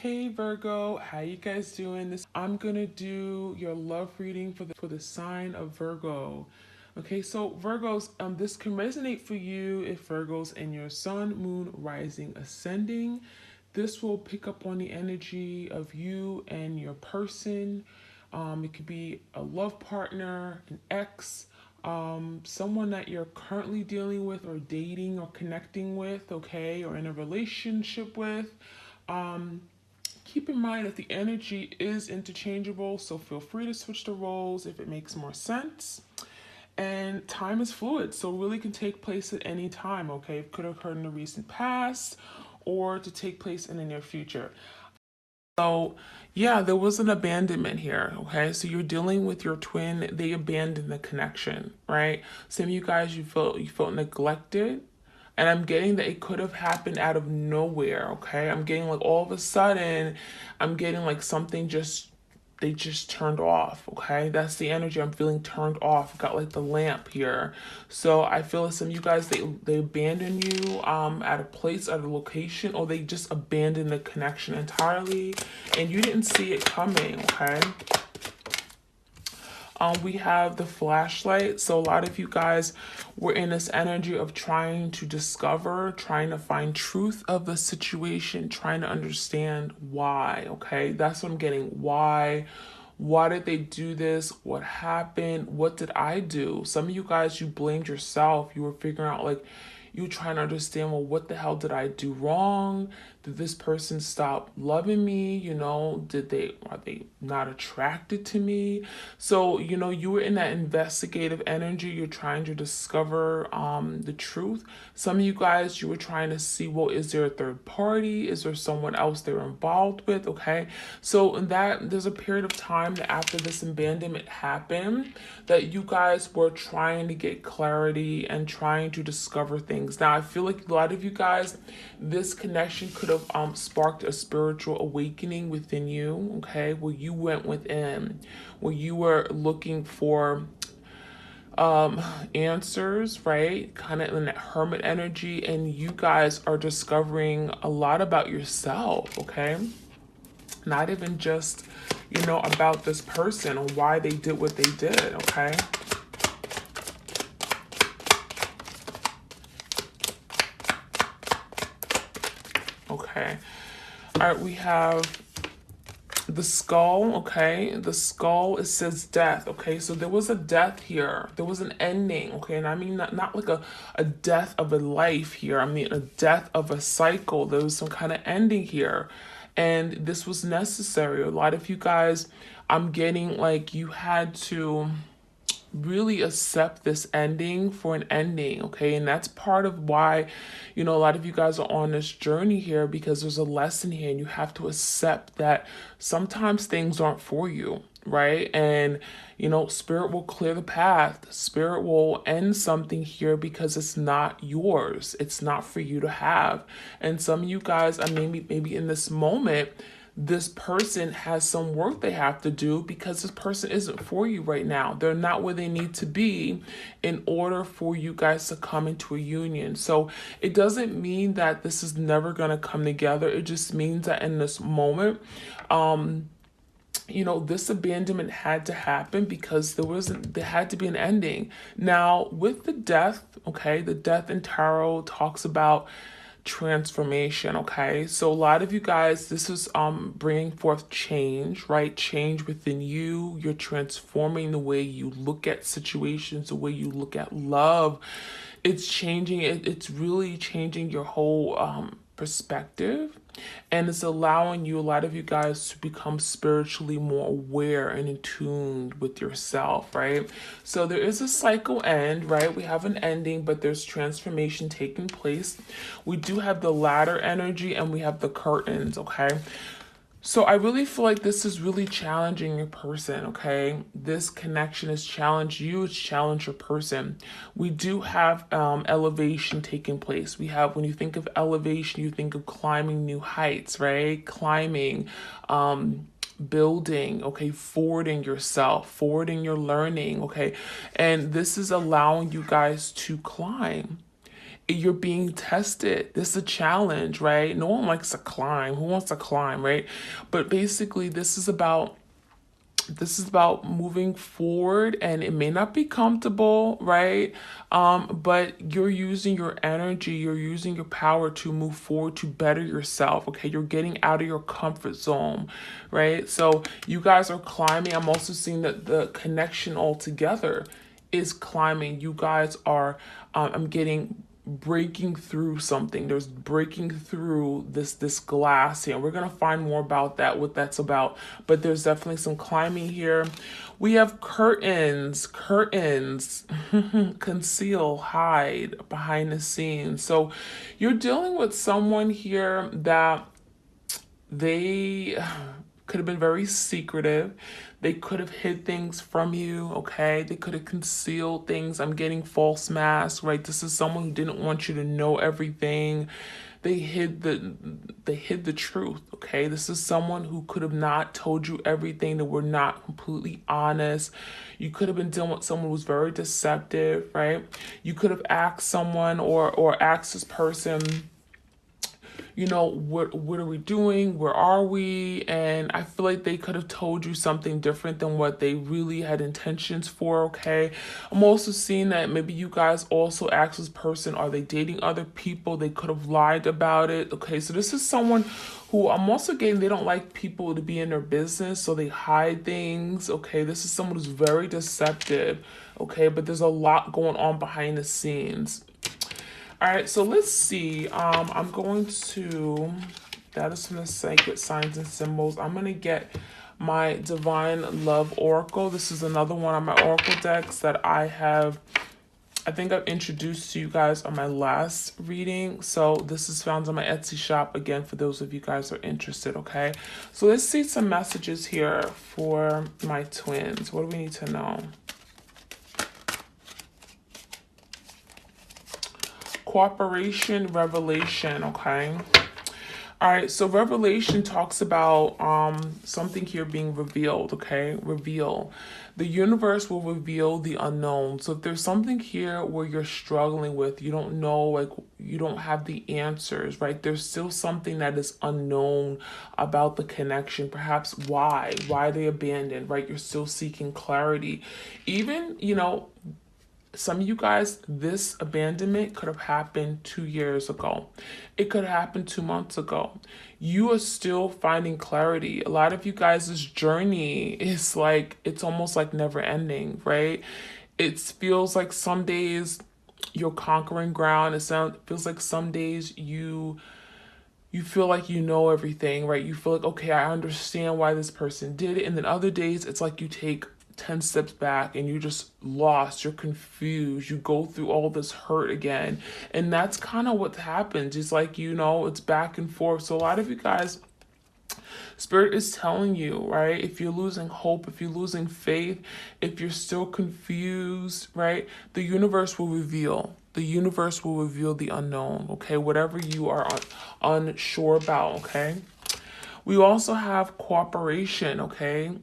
Hey Virgo, how you guys doing? I'm gonna do your love reading for the sign of Virgo. Okay, so Virgos, this can resonate for you if Virgos in your sun, moon, rising, ascending. This will pick up on the energy of you and your person. It could be a love partner, an ex, someone that you're currently dealing with or dating or connecting with, okay, or in a relationship with. Um, Keep in mind that the energy is interchangeable, so feel free to switch the roles if it makes more sense. And time is fluid, so really can take place at any time, okay? It could occur in the recent past or to take place in the near future. So, yeah, there was an abandonment here, okay? So you're dealing with your twin, they abandoned the connection, right? Some of you guys you felt neglected, and I'm getting that it could have happened out of nowhere, okay? I'm getting like all of a sudden, I'm getting like something just they just turned off, okay? That's the energy I'm feeling, turned off. Got like the lamp here. So I feel like some of you guys, they abandon you at a place, at a location, or they just abandon the connection entirely and you didn't see it coming, okay? We have the flashlight. So a lot of you guys were in this energy of trying to discover, trying to find truth of the situation, trying to understand why, okay? That's what I'm getting. Why? Why did they do this? What happened? What did I do? Some of you guys, you blamed yourself. You were figuring out like, you trying to understand, well, what the hell did I do wrong? Did this person stop loving me? Are they not attracted to me? So, you were in that investigative energy. You're trying to discover the truth. Some of you guys, you were trying to see, well, is there a third party? Is there someone else they're involved with? Okay. So there's a period of time that after this abandonment happened, that you guys were trying to get clarity and trying to discover things. Now, I feel like a lot of you guys, this connection could have sparked a spiritual awakening within you, okay, where you went within, where you were looking for answers, right? Kind of in that hermit energy, and you guys are discovering a lot about yourself, okay? Not even just, about this person or why they did what they did, okay? Okay. All right, we have the skull, okay? The skull, it says death, okay? So there was a death here. There was an ending, okay? And I mean not like a death of a life here. I mean a death of a cycle. There was some kind of ending here. And this was necessary. A lot of you guys, I'm getting like you had to really accept this ending for an ending, okay? And that's part of why, a lot of you guys are on this journey here, because there's a lesson here and you have to accept that sometimes things aren't for you, right? And, spirit will clear the path. Spirit will end something here because it's not yours. It's not for you to have. And some of you guys are maybe in this moment, this person has some work they have to do because this person isn't for you right now. They're not where they need to be in order for you guys to come into a union. So it doesn't mean that this is never going to come together. It just means that in this moment, this abandonment had to happen because there had to be an ending. Now, with the death, okay, the death in tarot talks about transformation, okay? So a lot of you guys, this is bringing forth change, right? Change within you. You're transforming the way you look at situations, the way you look at love. It's changing it. It's really changing your whole perspective, and it's allowing you, a lot of you guys, to become spiritually more aware and in tune with yourself, right? So there is a cycle end, right? We have an ending, but there's transformation taking place. We do have the ladder energy and we have the curtains, okay? So I really feel like this is really challenging your person, okay? This connection has challenged you, it's challenged your person. We do have elevation taking place. We have, when you think of elevation, you think of climbing new heights, right? Climbing, building, okay, forwarding yourself, forwarding your learning, okay? And this is allowing you guys to climb. you're being tested. This is a challenge, right? No one likes to climb. Who wants to climb, right? But basically, this is about moving forward, and it may not be comfortable, right? But you're using your energy, you're using your power to move forward, to better yourself. Okay, you're getting out of your comfort zone, right? So you guys are climbing. I'm also seeing that the connection altogether is climbing. You guys are I'm getting breaking through something. There's breaking through this glass here. We're gonna find more about that, what that's about. But there's definitely some climbing here. We have curtains, conceal, hide behind the scenes. So you're dealing with someone here that they could have been very secretive. They could have hid things from you, okay? They could have concealed things. I'm getting false masks, right? This is someone who didn't want you to know everything. They hid the truth, okay? This is someone who could have not told you everything. They were not completely honest. You could have been dealing with someone who was very deceptive, right? You could have asked someone or asked this person, you know, what are we doing? Where are we? And I feel like they could have told you something different than what they really had intentions for, okay? I'm also seeing that maybe you guys also asked this person, are they dating other people? They could have lied about it, okay? So this is someone who I'm also getting, they don't like people to be in their business, so they hide things, okay? This is someone who's very deceptive, okay? But there's a lot going on behind the scenes. All right, so let's see. I'm going to, that is from the Sacred Signs and Symbols. I'm going to get my Divine Love Oracle. This is another one of my Oracle decks that I think I've introduced to you guys on my last reading. So this is found on my Etsy shop, again, for those of you guys who are interested, okay? So let's see some messages here for my twins. What do we need to know? Cooperation, revelation, okay? All right, so revelation talks about something here being revealed, okay? Reveal. The universe will reveal the unknown. So if there's something here where you're struggling with, you don't know, like you don't have the answers, right? There's still something that is unknown about the connection. Perhaps why they abandoned, right? You're still seeking clarity. Even, you know, some of you guys, this abandonment could have happened 2 years ago. It could have happened 2 months ago. You are still finding clarity. A lot of you guys' journey is like, it's almost like never ending, right? It feels like some days you're conquering ground. It feels like some days you feel like you know everything, right? You feel like, okay, I understand why this person did it. And then other days, it's like you take 10 steps back and you're just lost, you're confused, you go through all this hurt again. And that's kind of what happens. It's like, you know, it's back and forth. So a lot of you guys, Spirit is telling you, right? If you're losing hope, if you're losing faith, if you're still confused, right? The universe will reveal. The universe will reveal the unknown, okay? Whatever you are unsure about, okay? We also have cooperation, okay?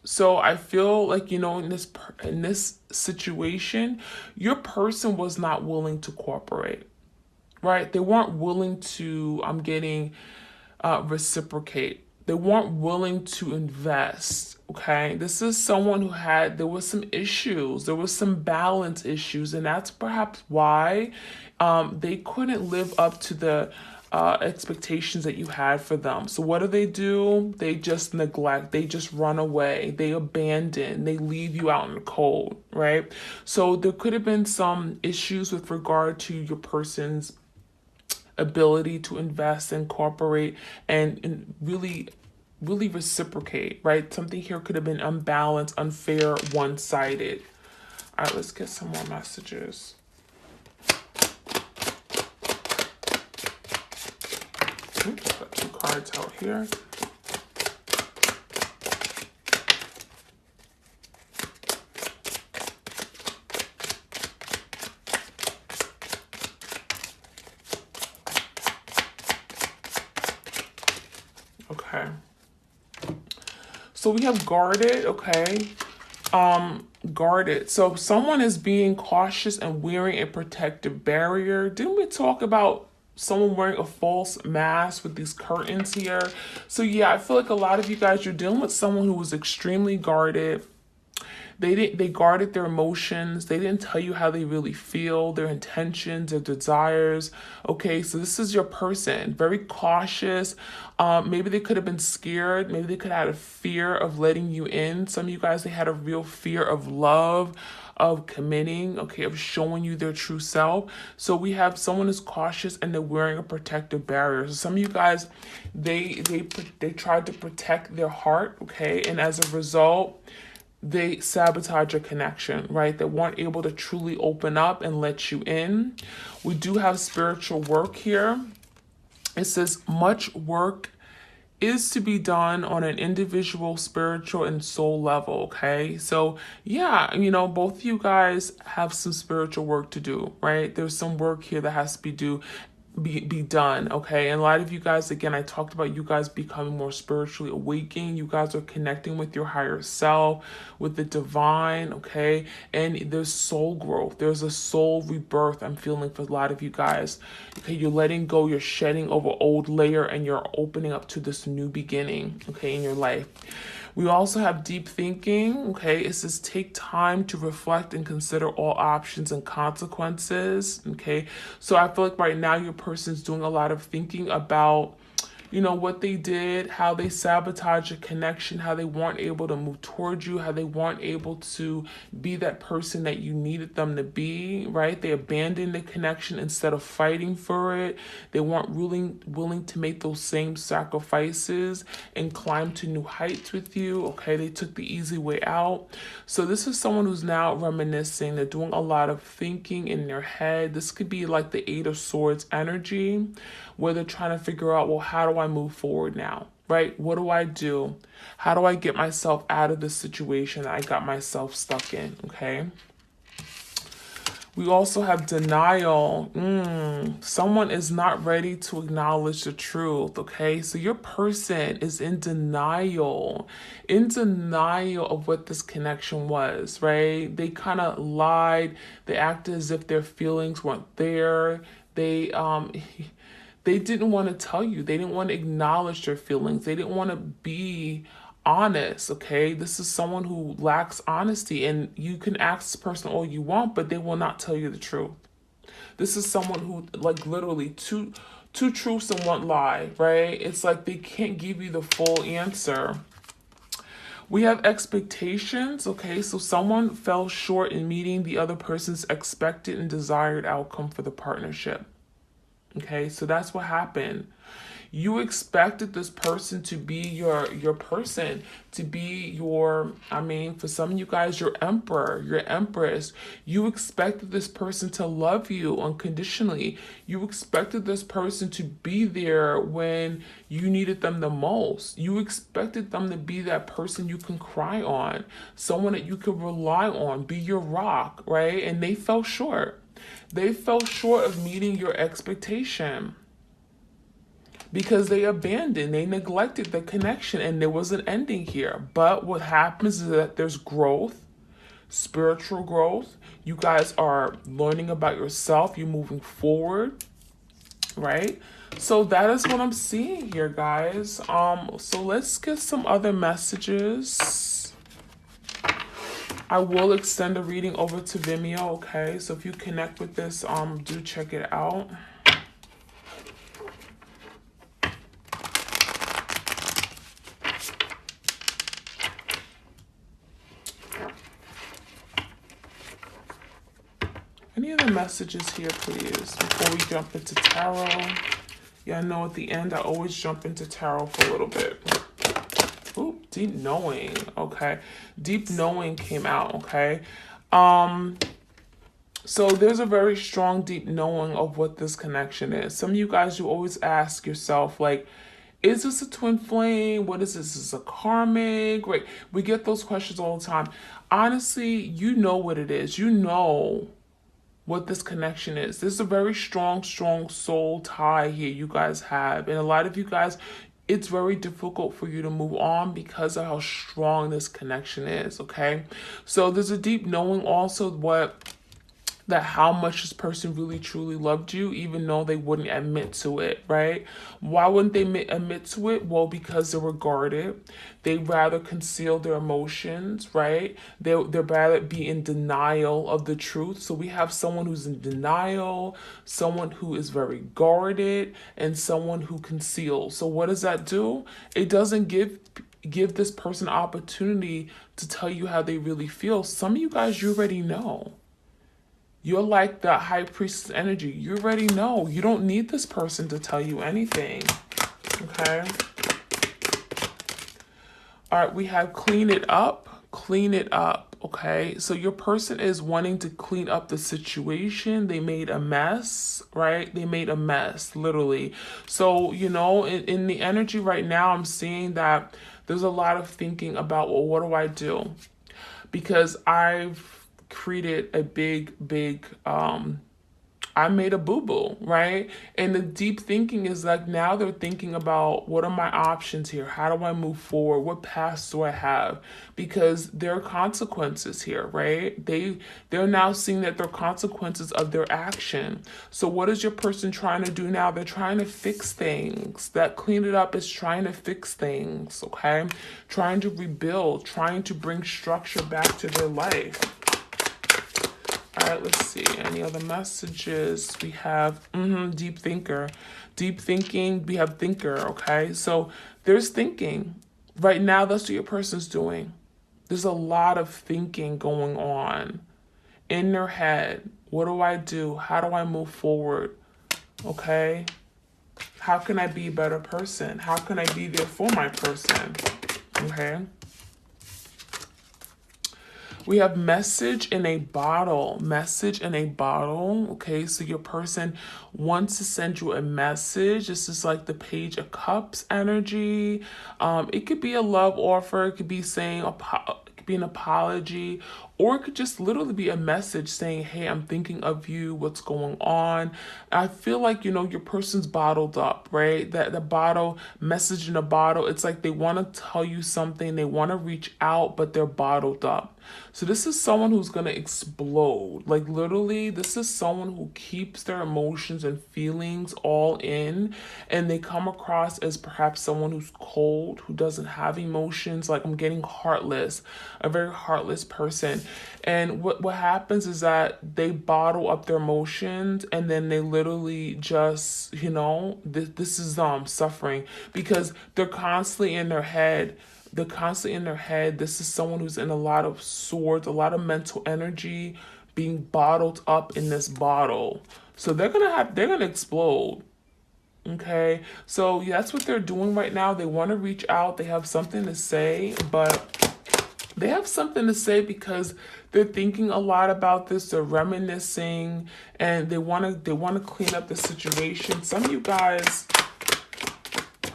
So I feel like, you know, in this situation, your person was not willing to cooperate, right? They weren't willing to, I'm getting, reciprocate. They weren't willing to invest, okay? This is someone who there was some issues. There was some balance issues, and that's perhaps why they couldn't live up to the expectations that you had for them. So what do? They just neglect, they just run away, they abandon, they leave you out in the cold, right? So there could have been some issues with regard to your person's ability to invest and cooperate and really reciprocate, right? Something here could have been unbalanced, unfair, one-sided. All right, let's get some more messages. Oops, got 2 cards out here. Okay. So we have guarded, okay? guarded. So someone is being cautious and wearing a protective barrier. Didn't we talk about someone wearing a false mask with these curtains here? So yeah, I feel like a lot of you guys, you're dealing with someone who was extremely guarded. They guarded their emotions. They didn't tell you how they really feel, their intentions, their desires. Okay, so this is your person, very cautious. Maybe they could have been scared. Maybe they could have had a fear of letting you in. Some of you guys, they had a real fear of love, of committing, okay, of showing you their true self. So we have someone who's cautious and they're wearing a protective barrier. So some of you guys, they tried to protect their heart, okay, and as a result, they sabotage your connection, right? They weren't able to truly open up and let you in. We do have spiritual work here. It says much work is to be done on an individual spiritual and soul level, okay? So yeah, both of you guys have some spiritual work to do, right? There's some work here that has to be done, okay? And a lot of you guys, again, I talked about you guys becoming more spiritually awakened. You guys are connecting with your higher self, with the divine, okay? And there's soul growth. There's a soul rebirth I'm feeling for a lot of you guys. Okay, you're letting go, you're shedding over old layer, and you're opening up to this new beginning, okay, in your life. We also have deep thinking, okay? It says take time to reflect and consider all options and consequences, okay? So I feel like right now your person's doing a lot of thinking about, what they did, how they sabotaged a connection, how they weren't able to move towards you, how they weren't able to be that person that you needed them to be, right? They abandoned the connection instead of fighting for it. They weren't really willing to make those same sacrifices and climb to new heights with you, okay? They took the easy way out. So this is someone who's now reminiscing. They're doing a lot of thinking in their head. This could be like the Eight of Swords energy, where they're trying to figure out, well, how do I move forward now, right? What do I do? How do I get myself out of this situation that I got myself stuck in, okay? We also have denial. Someone is not ready to acknowledge the truth, okay? So your person is in denial of what this connection was, right? They kind of lied. They acted as if their feelings weren't there. They didn't want to tell you. They didn't want to acknowledge their feelings. They didn't want to be honest, okay? This is someone who lacks honesty, and you can ask this person all you want, but they will not tell you the truth. This is someone who, like, literally two truths and one lie, right? It's like they can't give you the full answer. We have expectations, okay? So someone fell short in meeting the other person's expected and desired outcome for the partnership. Okay, so that's what happened. You expected this person to be your person, to be your, for some of you guys, your emperor, your empress. You expected this person to love you unconditionally. You expected this person to be there when you needed them the most. You expected them to be that person you can cry on, someone that you can rely on, be your rock, right? And they fell short. They fell short of meeting your expectation because they neglected the connection, and there was an ending here. But what happens is that there's growth, spiritual growth. You guys are learning about yourself. You're moving forward, right? So that is what I'm seeing here, guys. So let's get some other messages. I will extend the reading over to Vimeo, okay? So if you connect with this, do check it out. Any other messages here, please, before we jump into tarot? Yeah, I know at the end I always jump into tarot for a little bit. Ooh, deep knowing. Okay. Deep knowing came out, okay? So there's a very strong deep knowing of what this connection is. Some of you guys, you always ask yourself, like, is this a twin flame? What is this? Is this a karmic? Right? We get those questions all the time. Honestly, you know what it is. You know what this connection is. There's a very strong soul tie here you guys have. And a lot of you guys, it's very difficult for you to move on because of how strong this connection is, okay? So there's a deep knowing also that how much this person really truly loved you, even though they wouldn't admit to it, right? Why wouldn't they admit to it? Well, because they were guarded. They rather conceal their emotions, right? They're rather be in denial of the truth. So we have someone who's in denial, someone who is very guarded, and someone who conceals. So what does that do? It doesn't give this person opportunity to tell you how they really feel. Some of you guys, you already know. You're like the high priestess energy. You already know. You don't need this person to tell you anything. Okay? All right, we have clean it up. Clean it up. Okay? So your person is wanting to clean up the situation. They made a mess, right? They made a mess, literally. So, you know, in the energy right now, I'm seeing that there's a lot of thinking about, well, what do I do? Because I've created a big I made a boo-boo, right? And the deep thinking is like now they're thinking about what are my options here? How do I move forward? What paths do I have? Because there are consequences here, right? They're now seeing that there are consequences of their action. So what is your person trying to do now? They're trying to fix things. That clean it up is trying to fix things, okay? Trying to rebuild, trying to bring structure back to their life. All right, let's see. Any other messages? We have deep thinker. Deep thinking, we have thinker, okay? So there's thinking. Right now, that's what your person's doing. There's a lot of thinking going on in their head. What do I do? How do I move forward? Okay? How can I be a better person? How can I be there for my person? Okay? We have message in a bottle. Message in a bottle. Okay, so your person wants to send you a message. This is like the Page of Cups energy. It could be a love offer. It could be saying it could be an apology, or it could just literally be a message saying, hey, I'm thinking of you. What's going on? I feel like, you know, your person's bottled up, right? That the bottle, message in a bottle. It's like they want to tell you something. They want to reach out, but they're bottled up. So this is someone who's going to explode. Like literally, this is someone who keeps their emotions and feelings all in, and they come across as perhaps someone who's cold, who doesn't have emotions. Like I'm getting heartless, a very heartless person. And what happens is that they bottle up their emotions, and then they literally just, you know, this is suffering because they're constantly in their head. They're constantly in their head. This is someone who's in a lot of swords, a lot of mental energy being bottled up in this bottle. So they're gonna explode. Okay. So yeah, that's what they're doing right now. They want to reach out. They have something to say, but they have something to say because they're thinking a lot about this. They're reminiscing, and they want to clean up the situation. Some of you guys,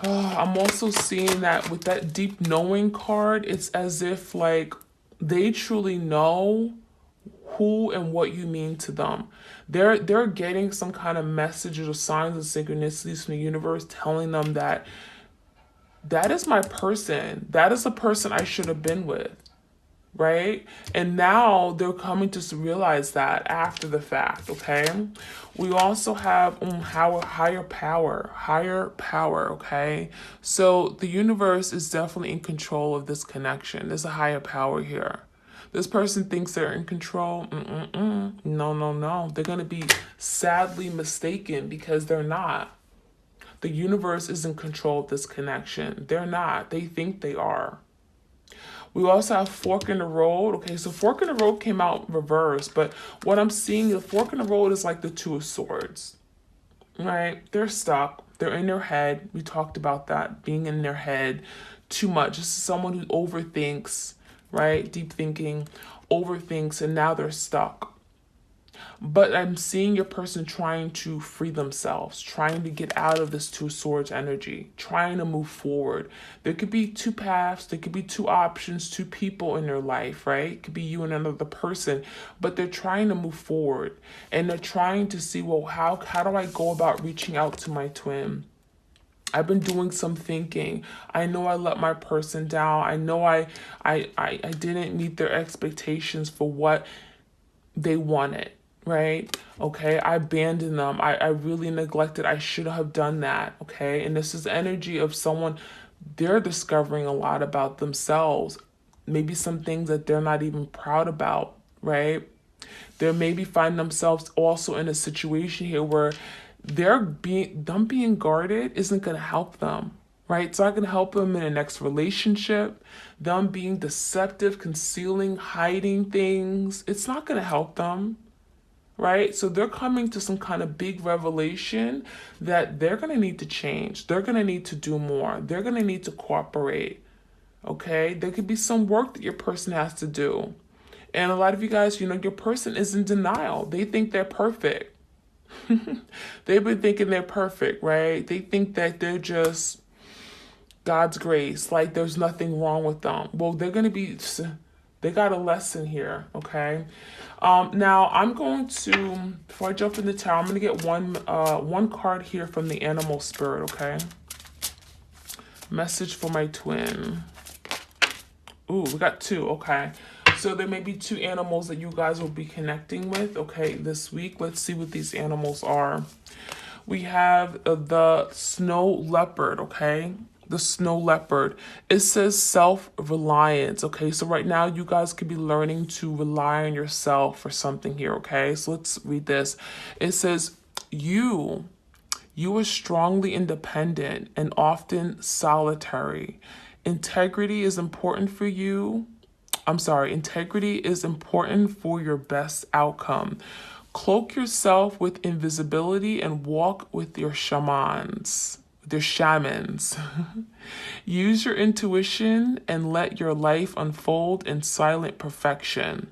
I'm also seeing that with that deep knowing card, it's as if like they truly know who and what you mean to them. They're getting some kind of messages or signs and synchronicities from the universe telling them that that is my person. That is the person I should have been with. Right? And now they're coming to realize that after the fact, okay? We also have higher power, okay? So the universe is definitely in control of this connection. There's a higher power here. This person thinks they're in control. No. They're going to be sadly mistaken because they're not. The universe is in control of this connection. They're not. They think they are. We also have fork in the road. Okay, so fork in the road came out reversed, but what I'm seeing, the fork in the road is like the Two of Swords, right? They're stuck. They're in their head. We talked about that, being in their head too much. This is someone who overthinks, right? Deep thinking, overthinks, and now they're stuck. But I'm seeing your person trying to free themselves, trying to get out of this Two of Swords energy, trying to move forward. There could be two paths, there could be two options, two people in their life, right? It could be you and another person, but they're trying to move forward. And they're trying to see, well, how do I go about reaching out to my twin? I've been doing some thinking. I know I let my person down. I know I didn't meet their expectations for what they wanted, right? Okay, I abandoned them. I really neglected. I should have done that, okay? And this is energy of someone, they're discovering a lot about themselves. Maybe some things that they're not even proud about, right? They maybe find themselves also in a situation here where them being guarded isn't going to help them, right? It's not going to help them in the next relationship. Them being deceptive, concealing, hiding things, it's not going to help them, right? So they're coming to some kind of big revelation that they're going to need to change. They're going to need to do more. They're going to need to cooperate, okay? There could be some work that your person has to do. And a lot of you guys, your person is in denial. They think they're perfect. They've been thinking they're perfect, right? They think that they're just God's grace, like there's nothing wrong with them. Well, they got a lesson here, okay? Now I'm going to, before I jump in the tarot, I'm going to get one card here from the animal spirit, okay? Message for my twin. Ooh, we got two, okay. So there may be two animals that you guys will be connecting with, okay, this week. Let's see what these animals are. We have the snow leopard, okay? The snow leopard. It says self-reliance, okay? So right now you guys could be learning to rely on yourself for something here, okay? So let's read this. It says, you are strongly independent and often solitary. Integrity is important for you. Integrity is important for your best outcome. Cloak yourself with invisibility and walk with your shamans. Use your intuition and let your life unfold in silent perfection.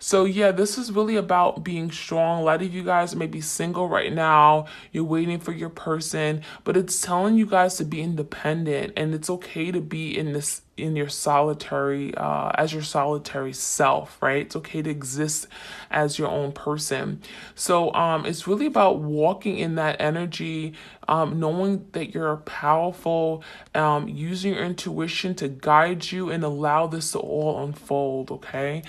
So yeah, this is really about being strong. A lot of you guys may be single right now. You're waiting for your person, but it's telling you guys to be independent, and it's okay to be in your solitary, as your solitary self, right? It's okay to exist as your own person. So it's really about walking in that energy, knowing that you're powerful, using your intuition to guide you and allow this to all unfold, okay?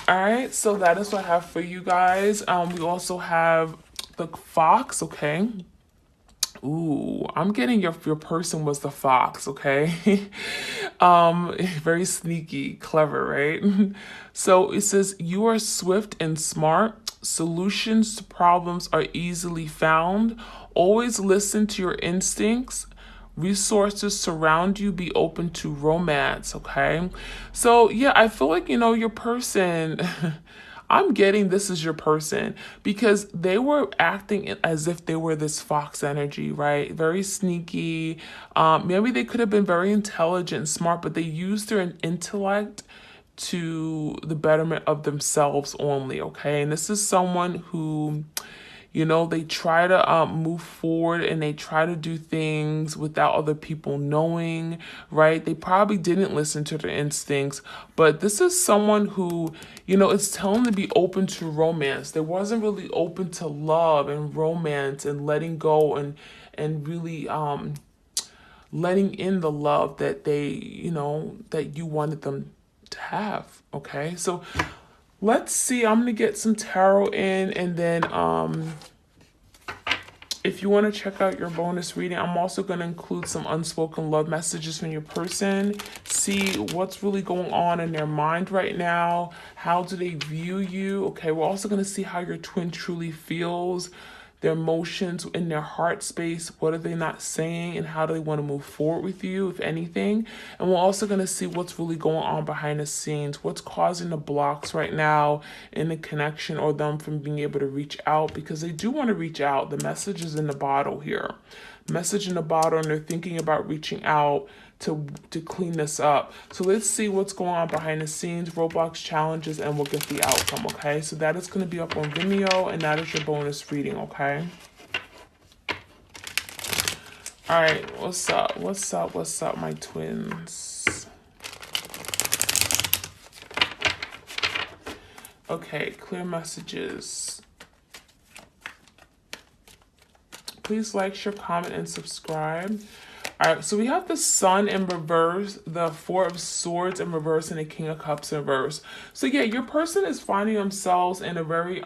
All right, so that is what I have for you guys. We also have the fox, okay? Ooh, I'm getting your person was the fox, okay? Very sneaky, clever, right? So it says, you are swift and smart. Solutions to problems are easily found. Always listen to your instincts. Resources surround you. Be open to romance, okay? So yeah, I feel like, your person, I'm getting this is your person because they were acting as if they were this fox energy, right? Very sneaky. Maybe they could have been very intelligent and smart, but they used their intellect to the betterment of themselves only, okay? And this is someone who, they try to move forward and they try to do things without other people knowing, right? They probably didn't listen to their instincts, but this is someone who, it's telling them to be open to romance. They wasn't really open to love and romance and letting go and really letting in the love that they, that you wanted them to have, okay? So let's see. I'm going to get some tarot in, and then if you want to check out your bonus reading, I'm also going to include some unspoken love messages from your person. See what's really going on in their mind right now. How do they view you? Okay, we're also going to see how your twin truly feels, their emotions in their heart space. What are they not saying, and how do they want to move forward with you, if anything? And we're also going to see what's really going on behind the scenes, what's causing the blocks right now in the connection, or them from being able to reach out, because they do want to reach out. The message is in the bottle here. Message in the bottle, and they're thinking about reaching out to clean this up. So let's see what's going on behind the scenes, roadblocks, challenges, and we'll get the outcome, okay? So that is going to be up on Vimeo, and that is your bonus reading, okay? All right, what's up, my twins? Okay, clear messages. Please like, share, comment, and subscribe. All right, so we have the Sun in reverse, the Four of Swords in reverse, and the King of Cups in reverse. So yeah, your person is finding themselves in a very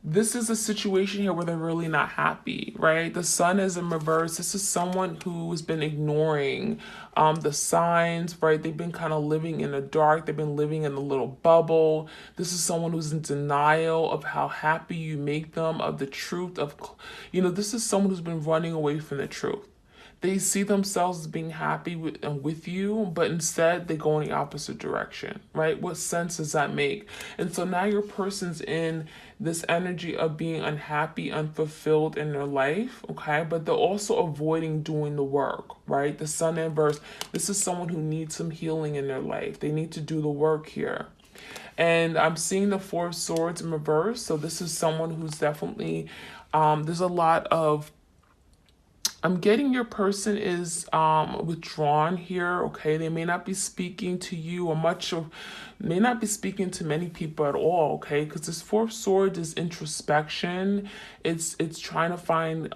this is a situation here where they're really not happy, right? The Sun is in reverse. This is someone who's been ignoring the signs, right? They've been kind of living in the dark. They've been living in a little bubble. This is someone who's in denial of how happy you make them, of the truth of, this is someone who's been running away from the truth. They see themselves as being happy with you, but instead they go in the opposite direction, right? What sense does that make? And so now your person's in this energy of being unhappy, unfulfilled in their life, okay? But they're also avoiding doing the work, right? The Sun inverse, this is someone who needs some healing in their life. They need to do the work here. And I'm seeing the Four of Swords in reverse. So this is someone who's definitely, there's a lot of, I'm getting your person is withdrawn here, okay? They may not be speaking to you or may not be speaking to many people at all, okay? Because this Four of Swords is introspection. It's trying to find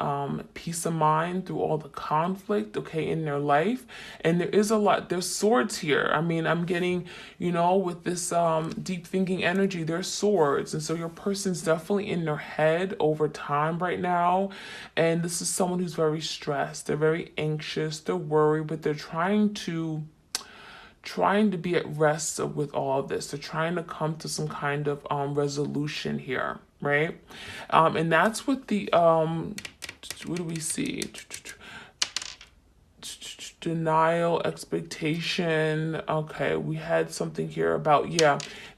peace of mind through all the conflict, okay, in their life. And there is a lot, there's swords here. I mean, I'm getting, with this deep thinking energy, there's swords. And so your person's definitely in their head over time right now. And this is someone who's very stressed. They're very anxious. They're worried, but they're trying to be at rest with all of this. They're trying to come to some kind of resolution here, right? And that's what the what do we see? Denial, expectation. Okay, we had something here about,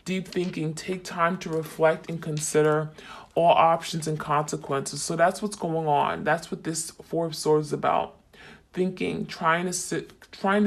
deep thinking. Take time to reflect and consider all options and consequences. So that's what's going on. That's what this Four of Swords is about. Thinking, trying to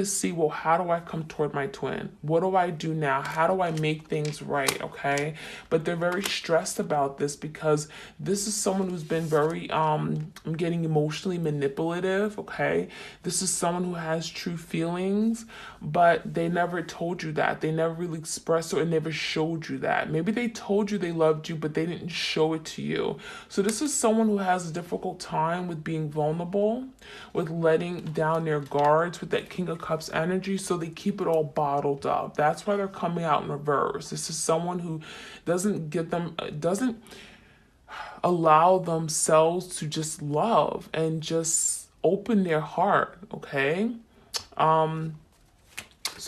see, well, how do I come toward my twin? What do I do now? How do I make things right? Okay. But they're very stressed about this because this is someone who's been very, I'm getting emotionally manipulative. Okay. This is someone who has true feelings, but they never told you that. They never really expressed or never showed you that. Maybe they told you they loved you, but they didn't show it to you. So this is someone who has a difficult time with being vulnerable, with letting down their guards, with that King of Cups energy, so they keep it all bottled up. That's why they're coming out in reverse. This is someone who doesn't allow themselves to just love and just open their heart, okay? So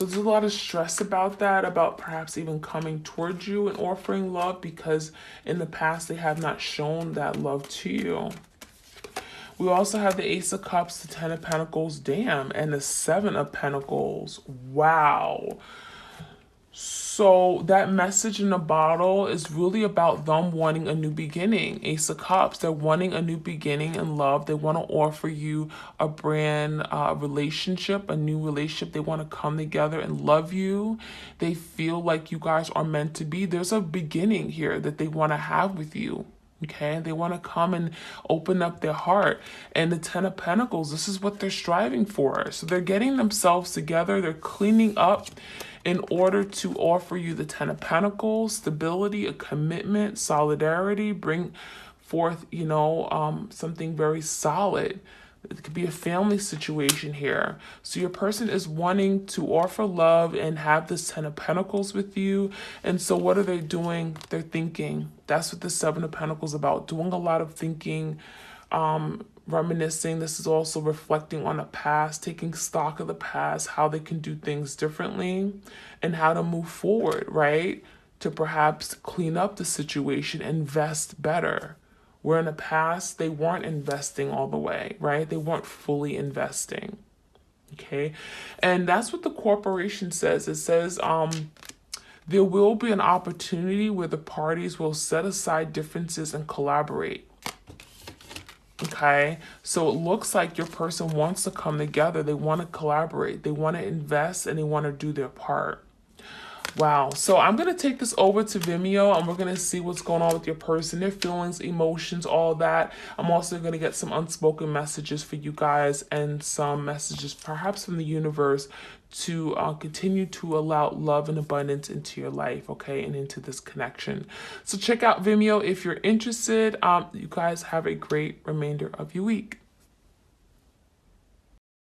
there's a lot of stress about that, about perhaps even coming towards you and offering love, because in the past they have not shown that love to you. We also have the Ace of Cups, the Ten of Pentacles, damn, and the Seven of Pentacles. Wow. So that message in the bottle is really about them wanting a new beginning. Ace of Cups, they're wanting a new beginning in love. They want to offer you a brand relationship, a new relationship. They want to come together and love you. They feel like you guys are meant to be. There's a beginning here that they want to have with you. Okay, they want to come and open up their heart. And the Ten of Pentacles, this is what they're striving for. So they're getting themselves together. They're cleaning up in order to offer you the Ten of Pentacles, stability, a commitment, solidarity, bring forth, something very solid. It could be a family situation here. So your person is wanting to offer love and have this Ten of Pentacles with you. And so what are they doing? They're thinking. That's what the Seven of Pentacles is about. Doing a lot of thinking, reminiscing. This is also reflecting on the past, taking stock of the past, how they can do things differently and how to move forward, right? To perhaps clean up the situation, invest better. Where in the past, they weren't investing all the way, right? They weren't fully investing, okay? And that's what the corporation says. It says there will be an opportunity where the parties will set aside differences and collaborate, okay? So it looks like your person wants to come together. They want to collaborate. They want to invest and they want to do their part. Wow. So I'm going to take this over to Vimeo and we're going to see what's going on with your person, their feelings, emotions, all that. I'm also going to get some unspoken messages for you guys and some messages perhaps from the universe to continue to allow love and abundance into your life, okay, and into this connection. So check out Vimeo if you're interested. You guys have a great remainder of your week.